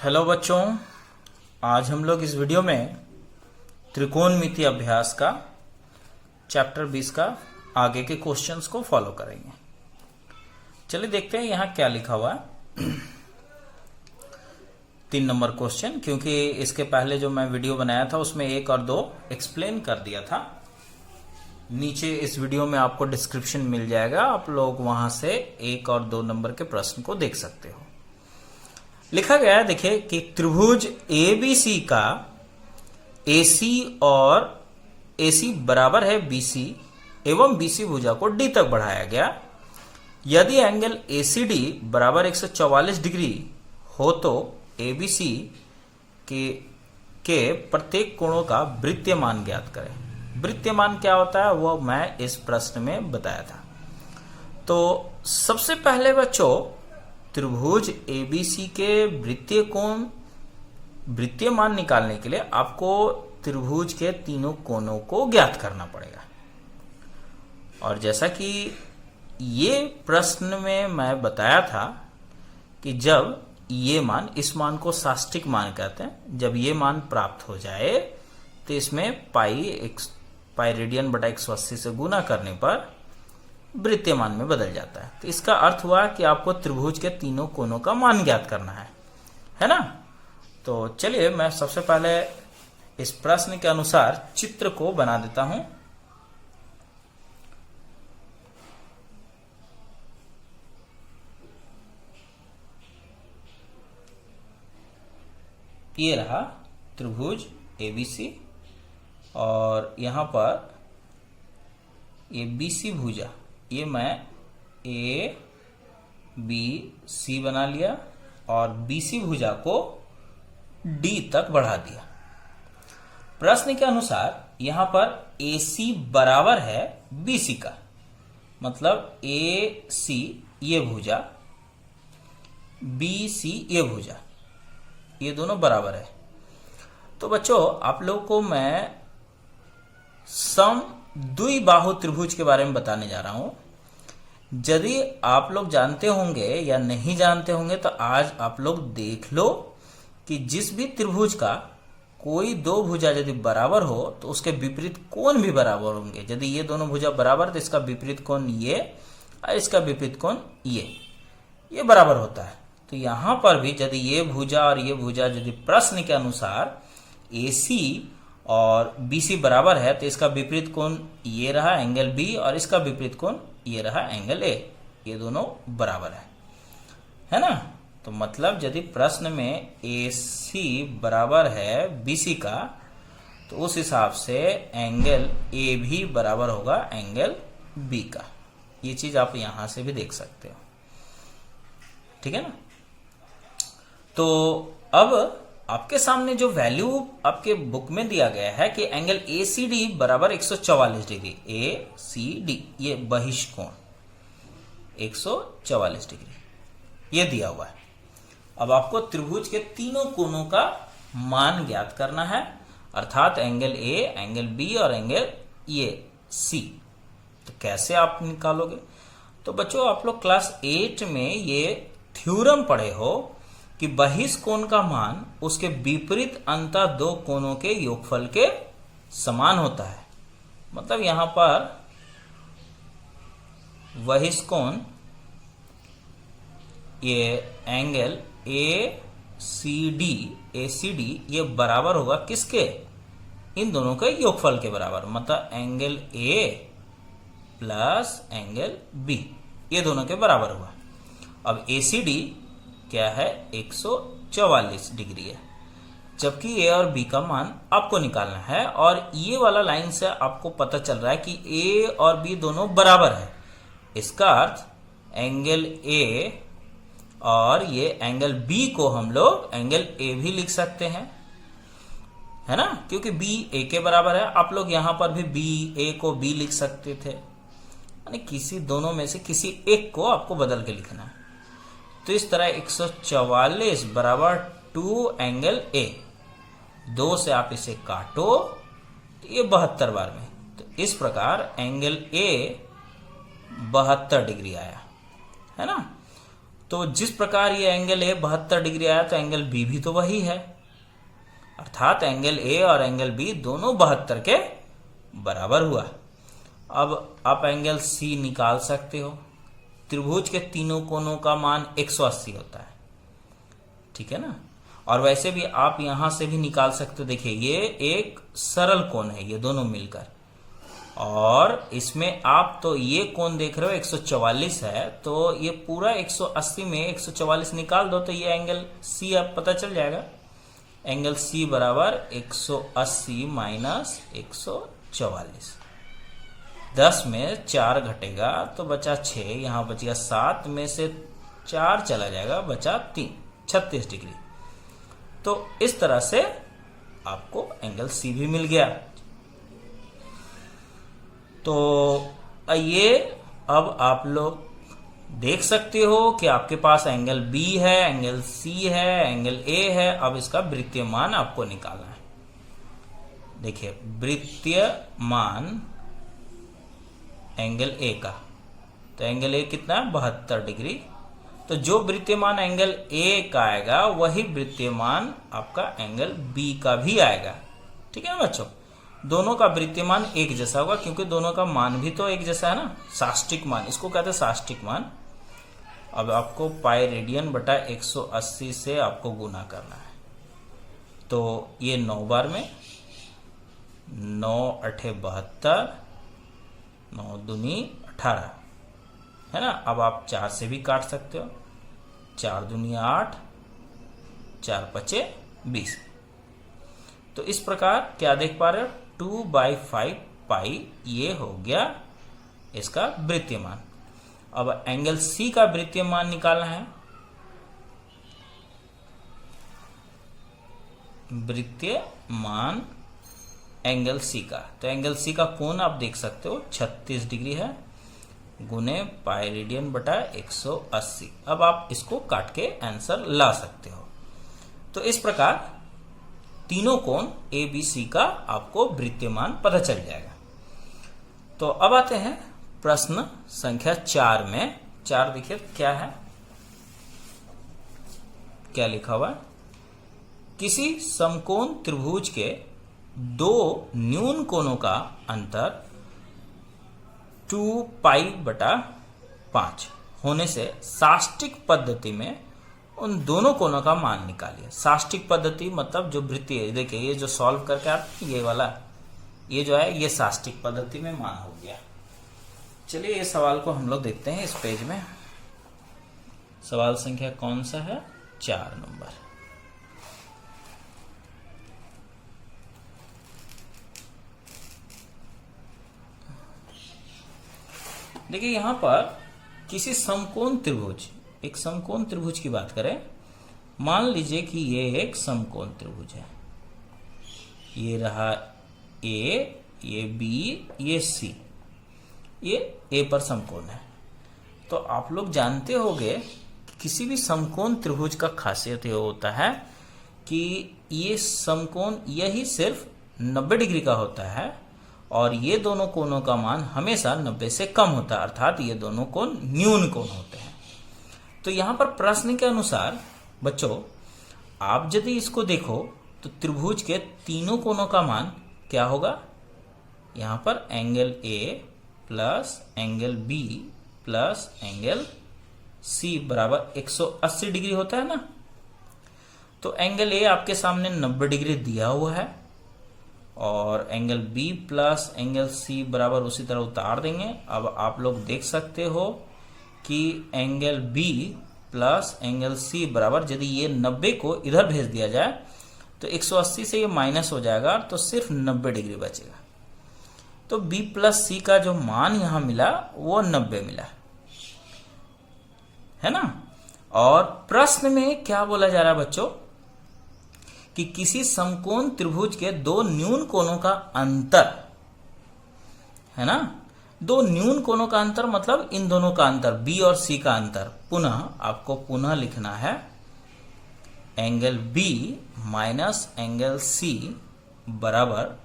Hello बच्चों, आज हम लोग इस वीडियो में त्रिकोणमिति अभ्यास का चैप्टर 20 का आगे के क्वेश्चंस को फॉलो करेंगे। चलिए देखते हैं यहाँ क्या लिखा हुआ है। 3 नंबर क्वेश्चन, क्योंकि इसके पहले जो मैं वीडियो बनाया था उसमें 1 और 2 एक्सप्लेन कर दिया था। नीचे इस वीडियो में आपको डिस्क्रिप्शन मिल जाएगा, आप लोग वहां से 1 और 2 नंबर के प्रश्न को देख सकते हो। लिखा गया है, देखिए कि त्रिभुज एबीसी का एसी और एसी बराबर है बीसी एवं बीसी भुजा को डी तक बढ़ाया गया। यदि एंगल एसीडी बराबर 144 डिग्री हो तो एबीसी के प्रत्येक कोणों का वृत्तीय मान ज्ञात करें। वृत्तीय मान क्या होता है वो मैं इस प्रश्न में बताया था। तो सबसे पहले बच्चों, त्रिभुज एबीसी के वृत्तीय मान निकालने के लिए आपको त्रिभुज के तीनों कोणों को ज्ञात करना पड़ेगा। और जैसा कि ये प्रश्न में मैं बताया था कि जब ये मान, इस मान को साष्टिक मान कहते हैं, जब ये मान प्राप्त हो जाए तो इसमें पाई रेडियन बटा 180 से गुना करने पर वृत्तीय मान में बदल जाता है। तो इसका अर्थ हुआ कि आपको त्रिभुज के तीनों कोणों का मान ज्ञात करना है ना। तो चलिए मैं सबसे पहले इस प्रश्न के अनुसार चित्र को बना देता हूं। ये रहा त्रिभुज एबीसी और यहां पर ये बीसी भुजा, ये मैं ए बी सी बना लिया और बीसी भुजा को डी तक बढ़ा दिया। प्रश्न के अनुसार यहां पर एसी बराबर है बीसी का, मतलब ए सी ये भुजा, बी सी ये भुजा, ये दोनों बराबर है। तो बच्चों आप लोगों को मैं द्विबाहु त्रिभुज के बारे में बताने जा रहा हूं। यदि आप लोग जानते होंगे या नहीं जानते होंगे तो आज आप लोग देख लो कि जिस भी त्रिभुज का कोई 2 भुजा यदि बराबर हो तो उसके विपरीत कोण भी बराबर होंगे। यदि ये दोनों भुजा बराबर तो इसका विपरीत कोण ये और इसका विपरीत कोण ये बराबर होता है। तो यहां पर भी यदि ये भुजा और ये भुजा यदि प्रश्न के अनुसार AC और BC बराबर है तो इसका विपरीत कोण ये रहा एंगल B और इसका विपरीत कोण ये रहा एंगल A, ये दोनों बराबर है ना। तो मतलब यदि प्रश्न में AC बराबर है BC का तो उस हिसाब से एंगल A भी बराबर होगा एंगल B का। ये चीज आप यहां से भी देख सकते हो, ठीक है ना। तो अब आपके सामने जो वैल्यू आपके बुक में दिया गया है कि एंगल ACD बराबर 144 डिग्री, ACD ये बहिष्कोण 144 डिग्री ये दिया हुआ है। अब आपको त्रिभुज के तीनों कोणों का मान ज्ञात करना है, अर्थात एंगल A, एंगल B और एंगल ये C। तो कैसे आप निकालोगे? तो बच्चों आप लोग क्लास 8 में ये थ्योरम पढ़े हो कि बहिष्कोण का मान उसके विपरीत अंतः 2 कोणों के योगफल के समान होता है। मतलब यहां पर बहिष्कोण ये एंगल ACD ये बराबर होगा किसके? इन दोनों के योगफल के बराबर, मतलब angle A plus angle B ये दोनों के बराबर हुआ। अब ACD क्या है? 144 डिग्री है, जबकि A और B का मान आपको निकालना है। और ये वाला लाइन से आपको पता चल रहा है कि A और B दोनों बराबर है। इसका अर्थ एंगल A और ये एंगल B को हम लोग एंगल A भी लिख सकते हैं, है ना, क्योंकि B A के बराबर है। आप लोग यहां पर भी A को B लिख सकते थे, यानी किसी दोनों में से किसी एक को आपको बदल के लिखना है। तो इस तरह 144 बराबर 2 एंगल A, 2 से आप इसे काटो तो ये 72 बार में, तो इस प्रकार एंगल A 72 डिग्री आया, है ना। तो जिस प्रकार ये एंगल ए 72 डिग्री आया तो एंगल बी भी तो वही है, अर्थात एंगल ए और एंगल बी दोनों 72 के बराबर हुआ। अब आप एंगल सी निकाल सकते हो। त्रिभुज के तीनों कोणों का मान 180 होता है, ठीक है ना। और वैसे भी आप यहां से भी निकाल सकते हो। देखिए ये एक सरल कोण है, ये दोनों मिलकर, और इसमें आप तो ये कोण देख रहे हो 144 है, तो ये पूरा 180 में 144 निकाल दो तो ये एंगल सी अब पता चल जाएगा। एंगल सी बराबर 180 माइनस 144, 10 में 4 घटेगा तो बचा 6, यहां बच गया 7 में से 4 चला जाएगा, बचा 3, 36 डिग्री। तो इस तरह से आपको एंगल सी भी मिल गया। तो ये अब आप लोग देख सकते हो कि आपके पास एंगल बी है, एंगल सी है, एंगल ए है। अब इसका वृत्तीय मान आपको निकालना है। देखिए वृत्तीय मान एंगल ए का, तो एंगल ए कितना है 72 डिग्री। तो जो वृत्तीय मान एंगल ए का आएगा वही वृत्तीय मान आपका एंगल बी का भी आएगा, ठीक है ना बच्चों। दोनों का वृत्तीय मान एक जैसा होगा क्योंकि दोनों का मान भी तो एक जैसा है ना, साष्टिक मान, इसको कहते हैं साष्टिक मान। अब आपको पाई रेडियन बटा 180 से आपको गुना करना है। तो ये 9 बार में 9 8 72, 9 दूनी 18 है ना। अब आप 4 से भी काट सकते हो, 4 दूनी 8, 4 पचे 20। तो इस प्रकार क्या देख पा रहे हो, 2/5 पाई ये हो गया इसका वृत्तीय मान। अब एंगल सी का वृत्तीय मान निकालना है। वृत्तीय मान एंगल सी का, तो एंगल सी का कोण आप देख सकते हो 36 डिग्री है, गुने पाई रेडियन बटा 180। अब आप इसको काट के आंसर ला सकते हो। तो इस प्रकार तीनों कोण ए बी सी का आपको वृत्तीय मान पता चल जाएगा। तो अब आते हैं प्रश्न संख्या 4 में। 4 देखिए क्या है, क्या लिखा हुआ है। किसी समकोण त्रिभुज के दो न्यून कोणों का अंतर 2π/5 होने से साष्टिक पद्धति में उन दोनों कोणों का मान निकालिए। साष्टिक पद्धति मतलब जो वृत्तीय है, देखिए ये जो सॉल्व करके आप ये वाला, ये जो है ये साष्टिक पद्धति में मान हो गया। चलिए ये सवाल को हम लोग देखते हैं इस पेज में। सवाल संख्या कौन सा है, 4 नंबर। देखिए यहां पर किसी समकोण त्रिभुज, एक समकोण त्रिभुज की बात करें। मान लीजिए कि ये एक समकोण त्रिभुज है, ये रहा ए, ये बी, ये सी, ये ए पर समकोण है। तो आप लोग जानते होंगे किसी भी समकोण त्रिभुज का खासियत ये होता है कि ये समकोण यही सिर्फ 90 डिग्री का होता है और ये दोनों कोणों का मान हमेशा 90 से कम होता है, अर्थात ये दोनों कोण न्यून कोण होते हैं। तो यहां पर प्रश्न के अनुसार बच्चों आप यदि इसको देखो तो त्रिभुज के तीनों कोणों का मान क्या होगा। यहां पर angle A plus angle B plus angle C बराबर 180 डिग्री होता है ना। तो एंगल ए आपके सामने 90 डिग्री दिया हुआ है और angle B plus angle C बराबर उसी तरह उतार देंगे। अब आप लोग देख सकते हो कि angle B plus angle C बराबर, यदि ये 90 को इधर भेज दिया जाए तो 180 से ये माइनस हो जाएगा तो सिर्फ 90 डिग्री बचेगा। तो b प्लस सी का जो मान यहां मिला वो 90 मिला है ना। और प्रश्न में क्या बोला जा रहा है बच्चों कि किसी समकोण त्रिभुज के दो न्यून कोणों का अंतर है ना। दो न्यून कोणों का अंतर मतलब इन दोनों का अंतर, बी और सी का अंतर। पुनः आपको पुनः लिखना है angle B minus angle C बराबर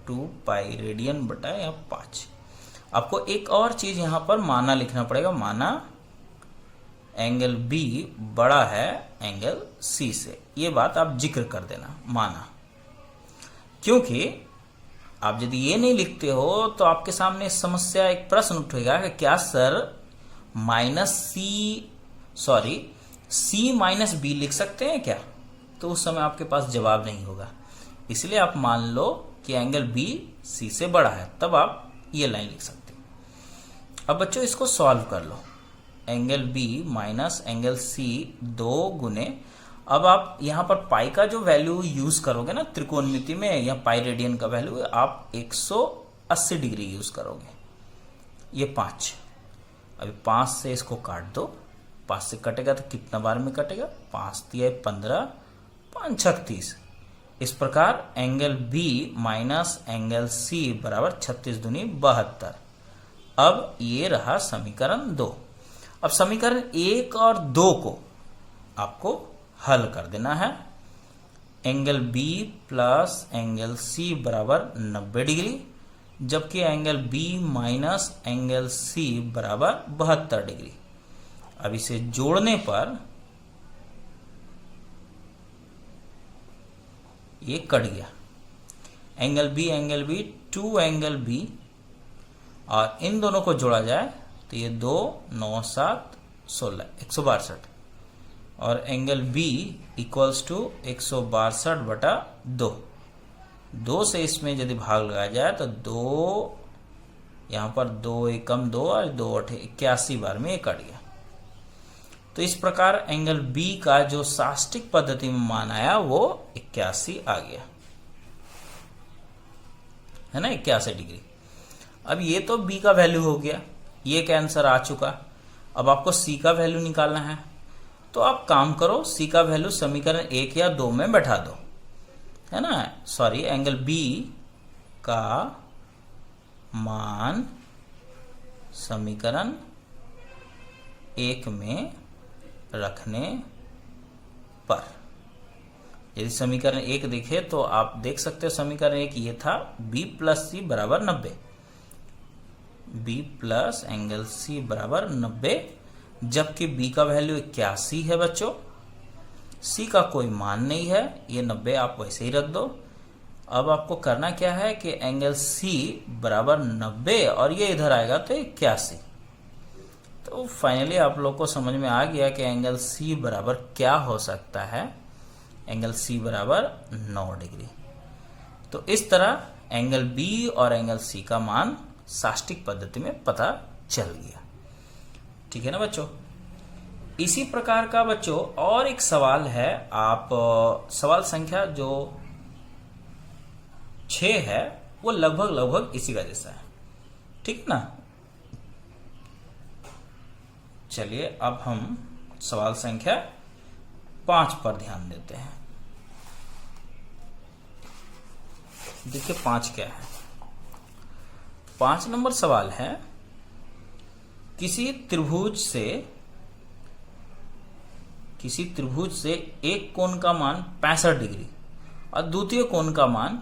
2π रेडियन बटा या 5। आपको एक और चीज यहां पर माना लिखना पड़ेगा। माना एंगल बी बड़ा है एंगल सी से। ये बात आप जिक्र कर देना, माना। क्योंकि आप यदि ये नहीं लिखते हो तो आपके सामने समस्या, एक प्रश्न उठेगा कि क्या सर सी माइनस बी लिख सकते हैं क्या? तो उस समय आपके पास जवाब नहीं होगा। इसलिए आप मान लो कि एंगल बी सी से बड़ा है, तब आप ये लाइन लिख सकते हो। अब बच्चों इसको सॉल्व कर लो। Angle B minus angle C 2 गुने, अब आप यहां पर पाई का जो वैल्यू यूज करोगे ना त्रिकोणमिति में, या पाई रेडियन का वैल्यू आप 180 डिग्री यूज करोगे। ये 5, अभी 5 से इसको काट दो। 5 से कटेगा तो कितना बार में कटेगा? 5 तिया 15, 5 छक 30। इस प्रकार angle B minus angle C बराबर 36 दूनी 72। अब ये रहा समीकरण 2। अब समीकरण 1 और 2 को आपको हल कर देना है। Angle B plus angle C बराबर 90 डिग्री, जबकि angle B minus angle C बराबर 72 डिग्री। अब इसे जोड़ने पर ये कट गया। एंगल बी 2 एंगल बी, और इन दोनों को जोड़ा जाए तो ये 2 9 7 16 162, और एंगल बी इक्वल्स टू 162/2। 2 से इसमें यदि भाग लगाया जाए तो 2, यहां पर 2 एकम 2 और 2 8 81 बार में ये कट गया। तो इस प्रकार एंगल बी का जो साष्टिक पद्धति में मान आया वो 81 आ गया, है ना, 81 डिग्री। अब ये तो बी का वैल्यू हो गया, ये का आंसर आ चुका। अब आपको सी का वैल्यू निकालना है, तो आप काम करो, सी का वैल्यू समीकरण 1 या 2 में बैठा दो, है ना। एंगल बी का मान समीकरण 1 में रखने पर, यदि समीकरण 1 देखे तो आप देख सकते हो समीकरण 1 ये था b प्लस सी बराबर 90, b प्लस एंगल सी बराबर 90, जबकि b का वैल्यू 81 है बच्चों। c का कोई मान नहीं है, ये 90 आप वैसे ही रख दो। अब आपको करना क्या है कि एंगल c बराबर 90 और ये इधर आएगा तो 81। तो फाइनली आप लोग को समझ में आ गया कि एंगल c बराबर क्या हो सकता है। एंगल c बराबर 9 डिग्री। तो इस तरह एंगल b और एंगल c का मान साष्टिक पद्धति में पता चल गया। ठीक है ना बच्चों। इसी प्रकार का बच्चों और एक सवाल है, आप सवाल संख्या जो 6 है वो लगभग इसी का जैसा है, ठीक ना। चलिए अब हम सवाल संख्या 5 पर ध्यान देते हैं। देखिए 5 क्या है। 5 नंबर सवाल है, किसी त्रिभुज से एक कोण का मान 65 डिग्री और द्वितीय कोण का मान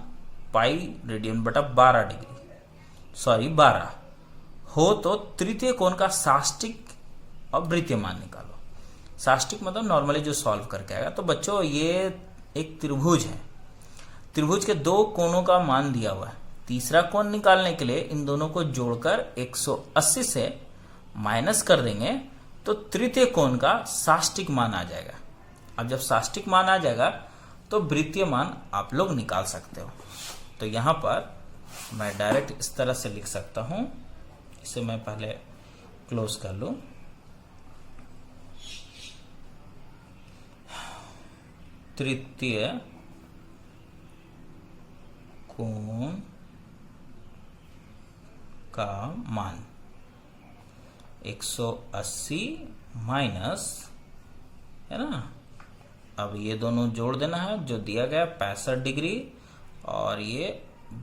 पाई रेडियन बटा 12 डिग्री 12 हो तो तृतीय कोण का साष्टिक और वृत्तीय मान निकालो। साष्टिक मतलब नॉर्मली जो सॉल्व करके आएगा। तो बच्चों ये एक त्रिभुज है, त्रिभुज के 2 कोणों का मान दिया हुआ है। तीसरा कोण निकालने के लिए इन दोनों को जोड़कर 180 से माइनस कर देंगे तो तृतीय कोण का साष्टिक मान आ जाएगा। अब जब साष्टिक मान आ जाएगा तो वृत्तीय मान आप लोग निकाल सकते हो। तो यहां पर मैं डायरेक्ट इस तरह से लिख सकता हूं, इसे मैं पहले क्लोज कर लूं। तृतीय कोण का मान 180 माइनस, है ना। अब ये दोनों जोड़ देना है जो दिया गया 65 डिग्री और ये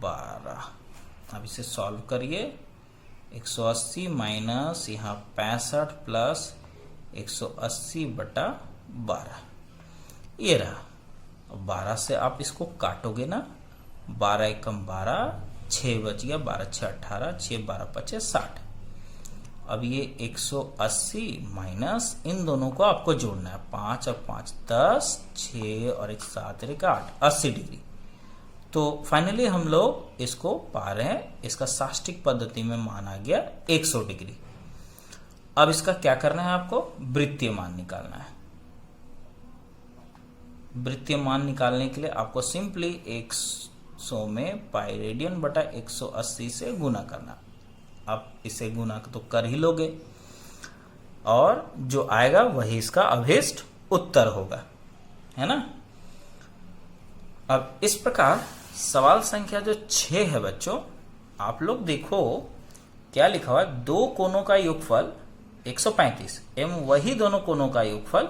12। अब इसे सॉल्व करिए। 180 माइनस यहाँ 65 प्लस 180 बटा 12, ये रहा। अब 12 से आप इसको काटोगे ना, 12 एकम 12, 6 बच गया, 12 6 18, 6 12 25 60। अब ये 180 माइनस इन दोनों को आपको जोड़ना है, 5 और 5 10, 6 और 1 7 और 1 8, 80 डिग्री। तो फाइनली हम लोग इसको पा रहे हैं, इसका साष्टिक पद्धति में मान आ गया 100 डिग्री। अब इसका क्या करना है, आपको वृत्तीय मान निकालना है। वृत्तीय मान निकालने के लिए आपको सिंपली 100 में पाई रेडियन बटा 180 से गुना करना। आप इसे गुना तो कर ही लोगे और जो आएगा वही इसका अभीष्ट उत्तर होगा, है ना। अब इस प्रकार सवाल संख्या जो 6 है बच्चों, आप लोग देखो क्या लिखा हुआ है, दो कोणों का योगफल 135 एवं वही दोनों कोणों का योगफल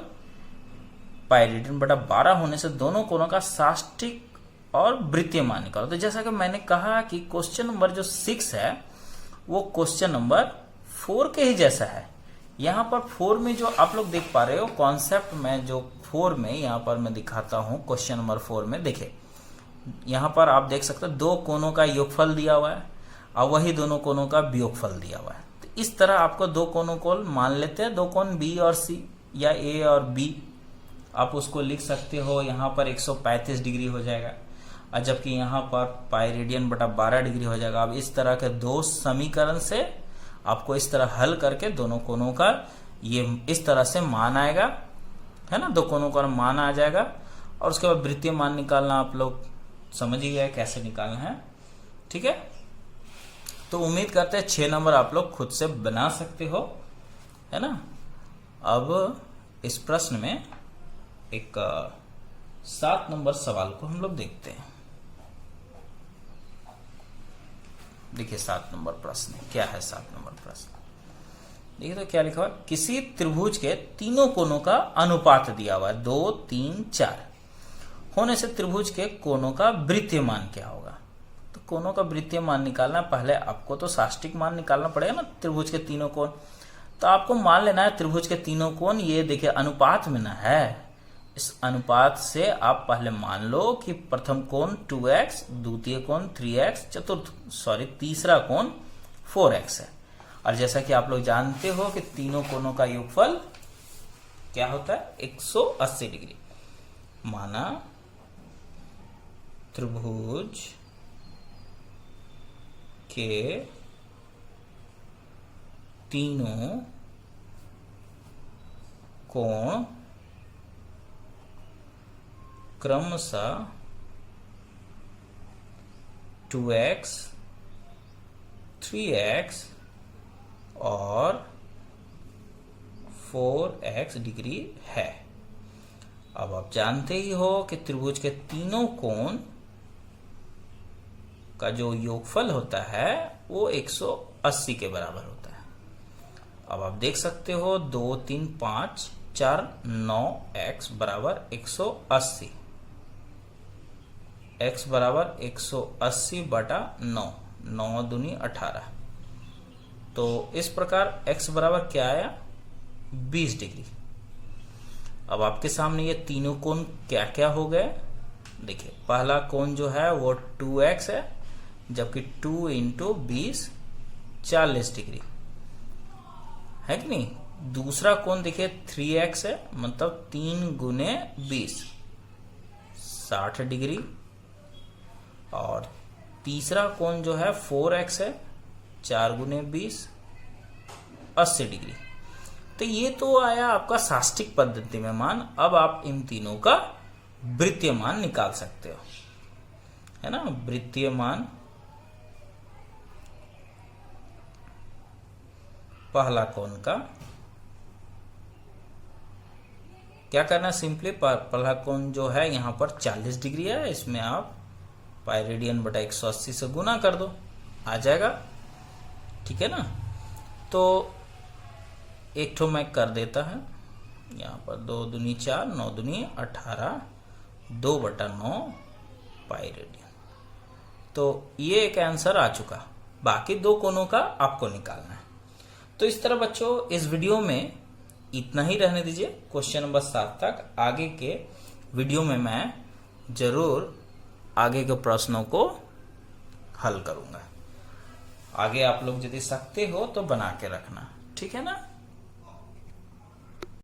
पाई रेडियन बटा 12 होने से दोनों कोणों का साष्टिक और वृत्तीय मान निकालो। तो जैसा कि मैंने कहा कि क्वेश्चन नंबर जो 6 है वो क्वेश्चन नंबर 4 के ही जैसा है। यहाँ पर 4 में जो आप लोग देख पा रहे हो कॉन्सेप्ट में, जो 4 में यहाँ पर मैं दिखाता हूँ क्वेश्चन नंबर 4 में, देखे यहाँ पर आप देख सकते हो दो कोणों का योगफल दिया हुआ है और वही दोनों कोणों का वियोगफल दिया हुआ है। तो इस तरह आपको दो कोणों को मान लेते हैं, दो कोण बी और सी या ए और बी, आप उसको लिख सकते हो। यहाँ पर 135 डिग्री हो जाएगा और जबकि यहाँ पर पाई रेडियन बटा 12 डिग्री हो जाएगा। अब इस तरह के दो समीकरण से आपको इस तरह हल करके दोनों कोणों का ये इस तरह से मान आएगा, है ना, दो कोणों का मान आ जाएगा। और उसके बाद वृत्तीय मान निकालना आप लोग समझ ही गए कैसे निकालना है, ठीक है। तो उम्मीद करते हैं 6 नंबर आप लोग खुद से बना सकते हो, है ना। अब इस प्रश्न में एक 7 नंबर सवाल को हम लोग देखते हैं। देखिए 7 नंबर प्रश्न क्या है। 7 नंबर प्रश्न देखिए तो क्या लिखा हुआ है, किसी त्रिभुज के तीनों कोणों का अनुपात दिया हुआ है 2 3 4 होने से त्रिभुज के कोणों का वृत्तीय मान क्या होगा। तो कोणों का वृत्तीय मान निकालना, पहले आपको तो साष्टिक मान निकालना पड़ेगा ना त्रिभुज के तीनों कोण। तो आपको मान लेना है त्रिभुज के तीनों कोण ये देखिए अनुपात में ना है। इस अनुपात से आप पहले मान लो कि प्रथम कोण 2x, द्वितीय कोण 3x, तीसरा कोण 4x है। और जैसा कि आप लोग जानते हो कि तीनों कोणों का योगफल क्या होता है 180 डिग्री। माना त्रिभुज के तीनों कोण क्रमशः 2x, 3x और 4x डिग्री है। अब आप जानते ही हो कि त्रिभुज के तीनों कोण का जो योगफल होता है वो 180 के बराबर होता है। अब आप देख सकते हो 2 3 5 4 9x बराबर 180, x बराबर 180 बटा 9, 9 दूनी 18। तो इस प्रकार x बराबर क्या आया 20 डिग्री। अब आपके सामने ये तीनों कोण क्या क्या हो गए, देखिए पहला कोण जो है वो 2x है, जबकि 2 × 20 40 डिग्री है कि नहीं। दूसरा कोण देखिए 3x है, मतलब 3 × 20 60 डिग्री। और तीसरा कोण जो है 4x है, 4 × 20 80 डिग्री। तो ये तो आया आपका साष्टिक पद्धति में मान। अब आप इन तीनों का वृत्तीय मान निकाल सकते हो, है ना। वृत्तीय मान पहला कोण का क्या करना, सिंपली पहला कोण जो है यहाँ पर 40 डिग्री है, इसमें आप पाई रेडियन बटा 180 से गुना कर दो, आ जाएगा, ठीक है ना। तो एक ठो मैं कर देता है यहाँ पर 2 दूनी 4, 9 दूनी 18, 2/9 पाई रेडियन। तो ये एक आंसर आ चुका। बाकी दो कोणों का आपको निकालना है। तो इस तरह बच्चों इस वीडियो में इतना ही रहने दीजिए, क्वेश्चन नंबर 7 तक। आगे के वीडियो में मैं जरूर आगे के प्रश्नों को हल करूंगा। आगे आप लोग यदि सकते हो तो बना के रखना। ठीक है ना।